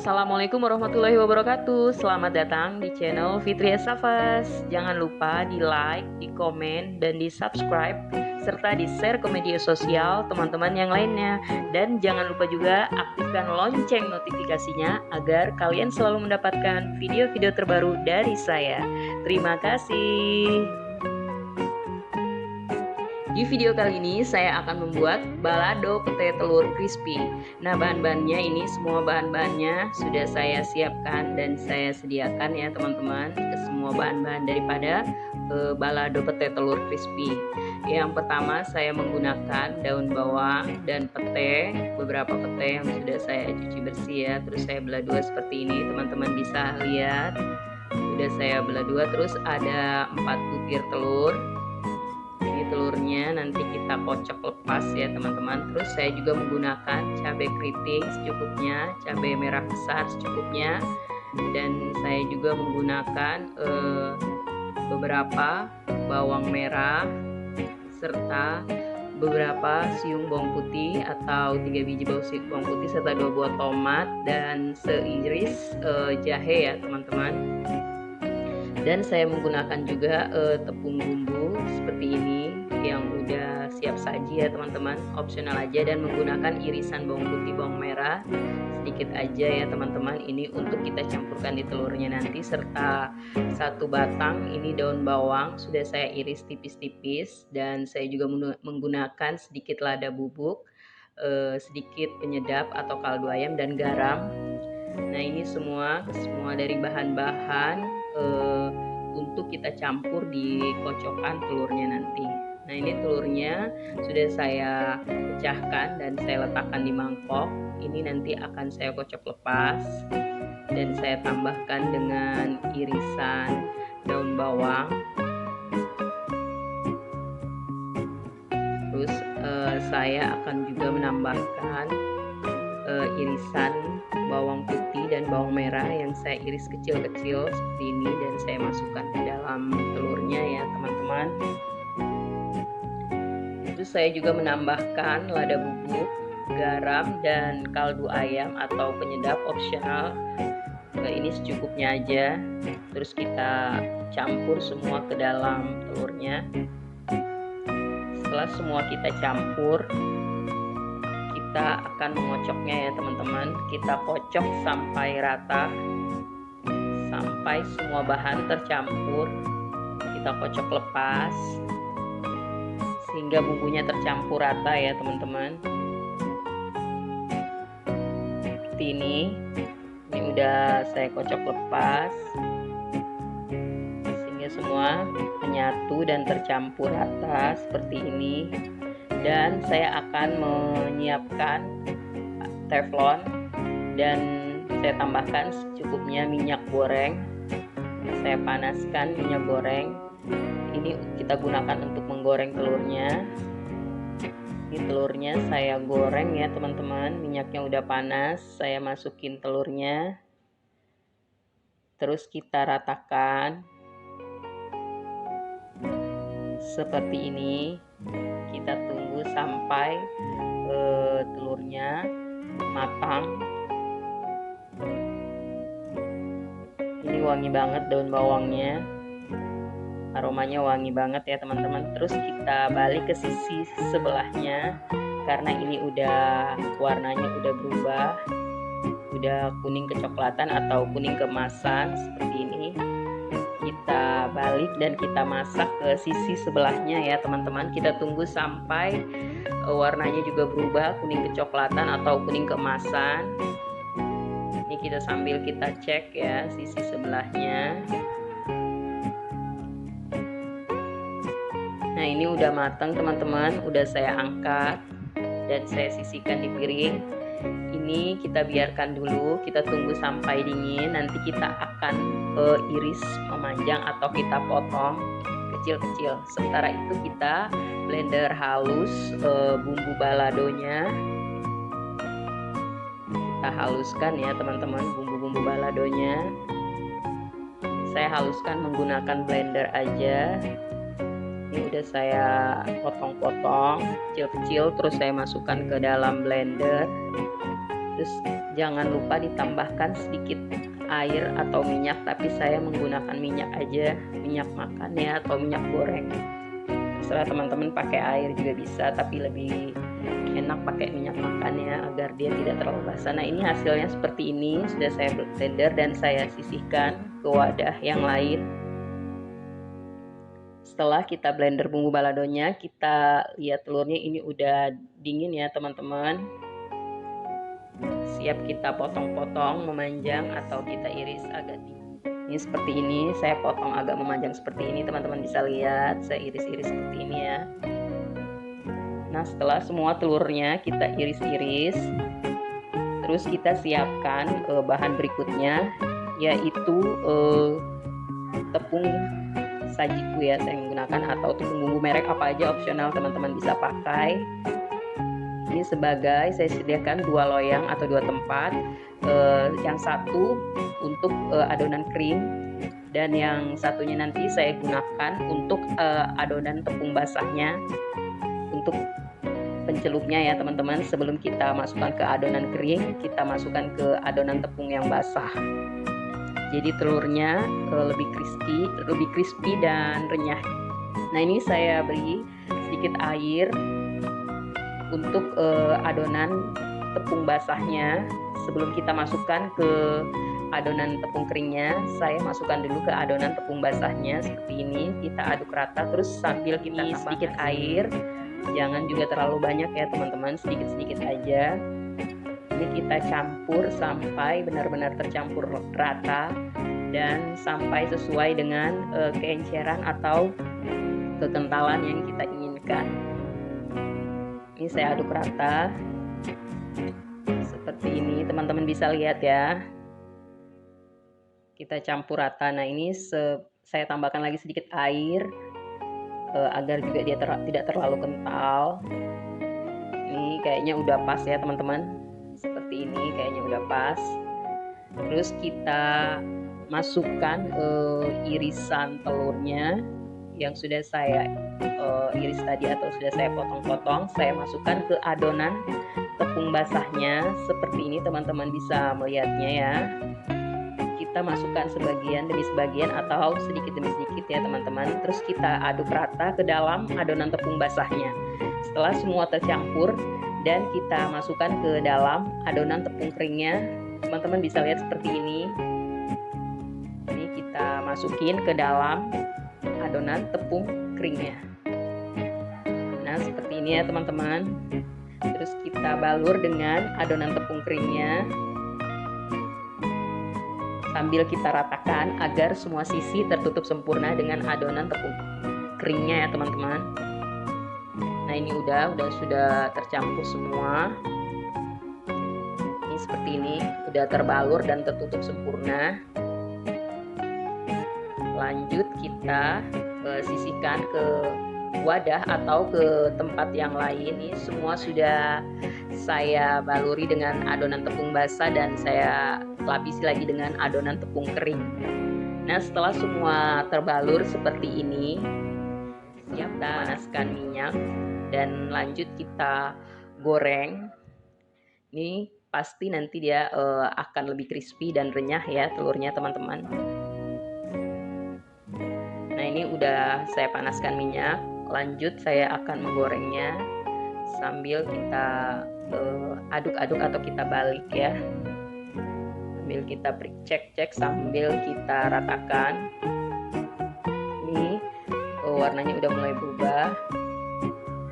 Assalamualaikum warahmatullahi wabarakatuh. Selamat datang di channel Fitria Safas. Jangan lupa di like, di komen, dan di subscribe serta di share ke media sosial teman-teman yang lainnya. Dan jangan lupa juga aktifkan lonceng notifikasinya agar kalian selalu mendapatkan video-video terbaru dari saya. Terima kasih. Di video kali ini saya akan membuat balado pete telur crispy. Nah, bahan-bahannya ini semua bahan-bahannya sudah saya siapkan dan saya sediakan ya teman-teman, ke semua bahan-bahan daripada balado pete telur crispy. Yang pertama saya menggunakan daun bawang dan pete, beberapa pete yang sudah saya cuci bersih ya. Terus saya belah dua seperti ini, teman-teman bisa lihat. Sudah saya belah dua, terus ada 4 butir telur. Ini telurnya nanti kita kocok lepas ya teman-teman. Terus saya juga menggunakan cabai keriting secukupnya, cabai merah besar secukupnya, dan saya juga menggunakan beberapa bawang merah serta beberapa siung bawang putih atau 3 biji bawang putih serta 2 buah tomat dan seiris jahe ya teman-teman. Dan saya menggunakan juga tepung bumbu seperti ini yang udah siap saji ya teman-teman, opsional aja, dan menggunakan irisan bawang putih, bawang merah sedikit aja ya teman-teman. Ini untuk kita campurkan di telurnya nanti, serta 1 batang ini daun bawang sudah saya iris tipis-tipis, dan saya juga menggunakan sedikit lada bubuk, sedikit penyedap atau kaldu ayam, dan garam. Nah, ini semua dari bahan-bahan untuk kita campur di kocokan telurnya nanti. Nah, ini telurnya sudah saya pecahkan dan saya letakkan di mangkok. Ini nanti akan saya kocok lepas dan saya tambahkan dengan irisan daun bawang. Terus saya akan juga menambahkan irisan bawang putih dan bawang merah yang saya iris kecil-kecil seperti ini, dan saya masukkan ke dalam telurnya ya teman-teman. Terus saya juga menambahkan lada bubuk, garam, dan kaldu ayam atau penyedap opsional. Ini secukupnya aja. Terus kita campur semua ke dalam telurnya. Setelah semua kita campur, kita akan mengocoknya ya teman-teman. Kita kocok sampai rata, sampai semua bahan tercampur. Kita kocok lepas sehingga bumbunya tercampur rata ya teman-teman. Seperti ini udah saya kocok lepas sehingga semua menyatu dan tercampur rata seperti ini. Dan saya akan menyiapkan teflon dan saya tambahkan secukupnya minyak goreng. Saya panaskan minyak goreng. Ini kita gunakan untuk menggoreng telurnya. Ini telurnya saya goreng ya teman-teman. Minyaknya udah panas, saya masukin telurnya. Terus kita ratakan seperti ini. Kita tunggu sampai telurnya matang. Ini wangi banget daun bawangnya, aromanya wangi banget ya teman-teman. Terus kita balik ke sisi sebelahnya, karena ini udah warnanya udah berubah, udah kuning kecoklatan atau kuning keemasan seperti ini. Kita balik dan kita masak ke sisi sebelahnya ya teman-teman. Kita tunggu sampai warnanya juga berubah kuning kecoklatan atau kuning keemasan. Ini kita sambil kita cek ya sisi sebelahnya. Nah, ini udah matang teman-teman, udah saya angkat dan saya sisihkan di piring. Ini kita biarkan dulu, kita tunggu sampai dingin. Nanti kita akan iris memanjang atau kita potong kecil-kecil. Sementara itu kita blender halus bumbu baladonya. Kita haluskan ya teman-teman bumbu-bumbu baladonya. Saya haluskan menggunakan blender aja. Ini udah saya potong-potong kecil-kecil, terus saya masukkan ke dalam blender. Terus jangan lupa ditambahkan sedikit air atau minyak, tapi saya menggunakan minyak aja, minyak makan ya atau minyak goreng. Terserah teman-teman pakai air juga bisa, tapi lebih enak pakai minyak makan ya, agar dia tidak terlalu basah. Nah ini hasilnya seperti ini, sudah saya blender dan saya sisihkan ke wadah yang lain. Setelah kita blender bumbu baladonya, kita lihat telurnya ini udah dingin ya teman-teman. Siap kita potong-potong memanjang atau kita iris agak tinggi. Ini seperti ini, saya potong agak memanjang seperti ini, teman-teman bisa lihat saya iris-iris seperti ini ya. Nah setelah semua telurnya kita iris-iris, terus kita siapkan bahan berikutnya, yaitu tepung sajiku ya saya menggunakan, atau tepung bumbu merek apa aja opsional, teman-teman bisa pakai. Ini sebagai saya sediakan 2 loyang atau 2 tempat, yang satu untuk adonan krim dan yang satunya nanti saya gunakan untuk adonan tepung basahnya, untuk pencelupnya ya teman-teman. Sebelum kita masukkan ke adonan kering, kita masukkan ke adonan tepung yang basah. Jadi telurnya lebih crispy dan renyah. Nah ini saya beri sedikit air untuk adonan tepung basahnya. Sebelum kita masukkan ke adonan tepung keringnya, saya masukkan dulu ke adonan tepung basahnya seperti ini. Kita aduk rata, terus sambil kita sedikit air, jangan juga terlalu banyak ya teman-teman, sedikit-sedikit aja. Ini kita campur sampai benar-benar tercampur rata dan sampai sesuai dengan keenceran atau kekentalan yang kita inginkan. Ini saya aduk rata seperti ini, teman-teman bisa lihat ya. Kita campur rata. Nah ini saya tambahkan lagi sedikit air agar juga dia tidak terlalu kental. Ini kayaknya udah pas ya teman-teman. Seperti ini kayaknya udah pas. Terus kita masukkan irisan telurnya yang sudah saya iris tadi atau sudah saya potong-potong. Saya masukkan ke adonan tepung basahnya seperti ini, teman-teman bisa melihatnya ya. Kita masukkan sebagian demi sebagian atau sedikit demi sedikit ya teman-teman. Terus kita aduk rata ke dalam adonan tepung basahnya. Setelah semua tercampur dan kita masukkan ke dalam adonan tepung keringnya, teman-teman bisa lihat seperti ini. Ini kita masukin ke dalam adonan tepung keringnya. Nah seperti ini ya teman-teman. Terus kita balur dengan adonan tepung keringnya sambil kita ratakan agar semua sisi tertutup sempurna dengan adonan tepung keringnya ya teman-teman. Nah ini sudah tercampur semua. Ini seperti ini, udah terbalur dan tertutup sempurna. Lanjut kita sisihkan ke wadah atau ke tempat yang lain. Ini semua sudah saya baluri dengan adonan tepung basah dan saya lapisi lagi dengan adonan tepung kering. Nah setelah semua terbalur seperti ini, siap kita panaskan minyak dan lanjut kita goreng. Ini pasti nanti dia akan lebih crispy dan renyah ya telurnya teman-teman. Nah ini udah saya panaskan minyak, lanjut saya akan menggorengnya sambil kita aduk-aduk atau kita balik ya, sambil kita cek sambil kita ratakan. Ini warnanya udah mulai berubah,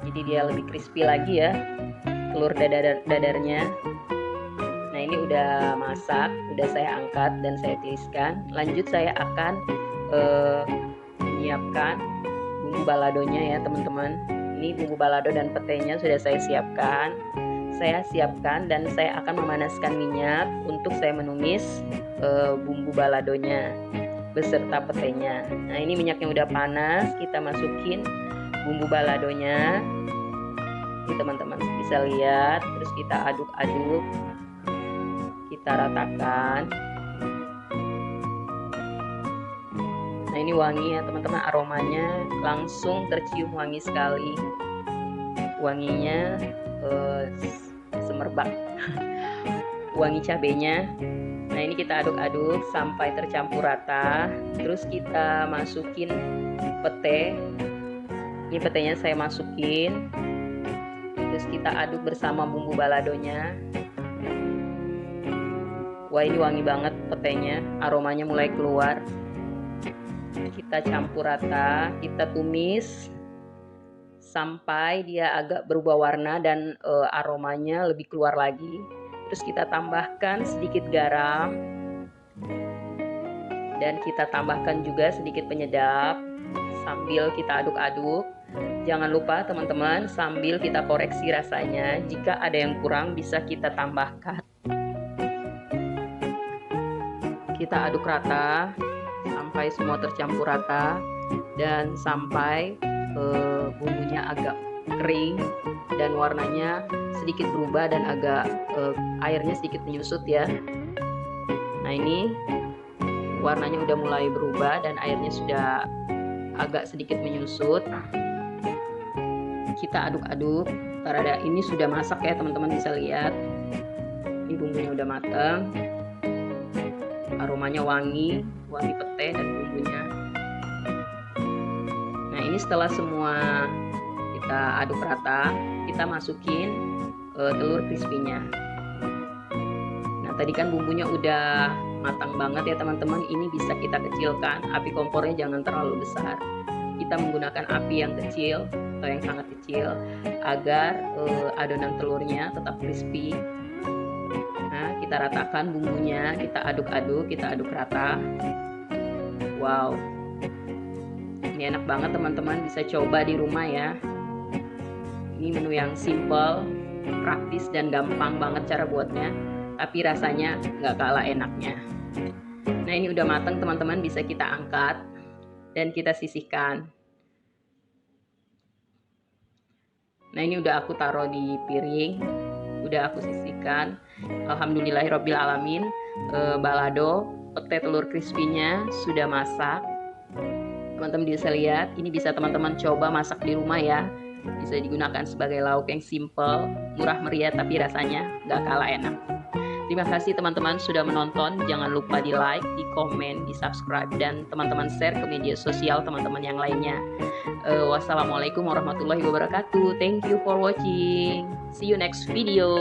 jadi dia lebih crispy lagi ya telur dadarnya. Nah ini udah masak, udah saya angkat dan saya tiriskan. Lanjut saya akan menyiapkan bumbu baladonya ya teman-teman. Ini bumbu balado dan petenya sudah saya siapkan. Saya siapkan dan saya akan memanaskan minyak untuk saya menumis bumbu baladonya beserta petenya. Nah ini minyaknya udah panas, kita masukin bumbu baladonya. Ini teman-teman bisa lihat, terus kita aduk-aduk, kita ratakan. Nah ini wangi ya teman-teman, aromanya langsung tercium wangi sekali, wanginya semerbak. wangi cabenya. Nah, ini kita aduk-aduk sampai tercampur rata. Terus kita masukin pete. Ini petenya saya masukin. Terus kita aduk bersama bumbu baladonya. Wah, ini wangi banget petenya, aromanya mulai keluar. Kita campur rata, kita tumis sampai dia agak berubah warna dan aromanya lebih keluar lagi. Terus kita tambahkan sedikit garam dan kita tambahkan juga sedikit penyedap sambil kita aduk-aduk. Jangan lupa teman-teman, sambil kita koreksi rasanya, jika ada yang kurang bisa kita tambahkan. Kita aduk rata sampai semua tercampur rata dan sampai bumbunya agak kering dan warnanya sedikit berubah dan agak airnya sedikit menyusut ya. Nah, ini warnanya udah mulai berubah dan airnya sudah agak sedikit menyusut. Kita aduk-aduk. Ini sudah masak ya teman-teman, bisa lihat ini bumbunya udah matang, aromanya wangi pete dan bumbunya. Nah, ini setelah semua kita aduk rata, kita masukin telur crispy-nya. Nah, tadi kan bumbunya udah matang banget ya teman-teman, ini bisa kita kecilkan, api kompornya jangan terlalu besar. Kita menggunakan api yang kecil atau yang sangat kecil agar adonan telurnya tetap crispy. Nah, kita ratakan bumbunya, kita aduk-aduk, kita aduk rata. Wow, ini enak banget teman-teman, bisa coba di rumah ya. Ini menu yang simple, praktis dan gampang banget cara buatnya, tapi rasanya nggak kalah enaknya. Nah, ini udah matang teman-teman, bisa kita angkat dan kita sisihkan. Nah, ini udah aku taruh di piring, udah aku sisihkan. Alhamdulillahirobbilalamin, balado pete telur crispy-nya sudah masak. Teman-teman bisa lihat, ini bisa teman-teman coba masak di rumah ya. Bisa digunakan sebagai lauk yang simple, murah meriah tapi rasanya nggak kalah enak. Terima kasih teman-teman sudah menonton. Jangan lupa di like, di komen, di subscribe, dan teman-teman share ke media sosial teman-teman yang lainnya. Wassalamualaikum warahmatullahi wabarakatuh. Thank you for watching. See you next video.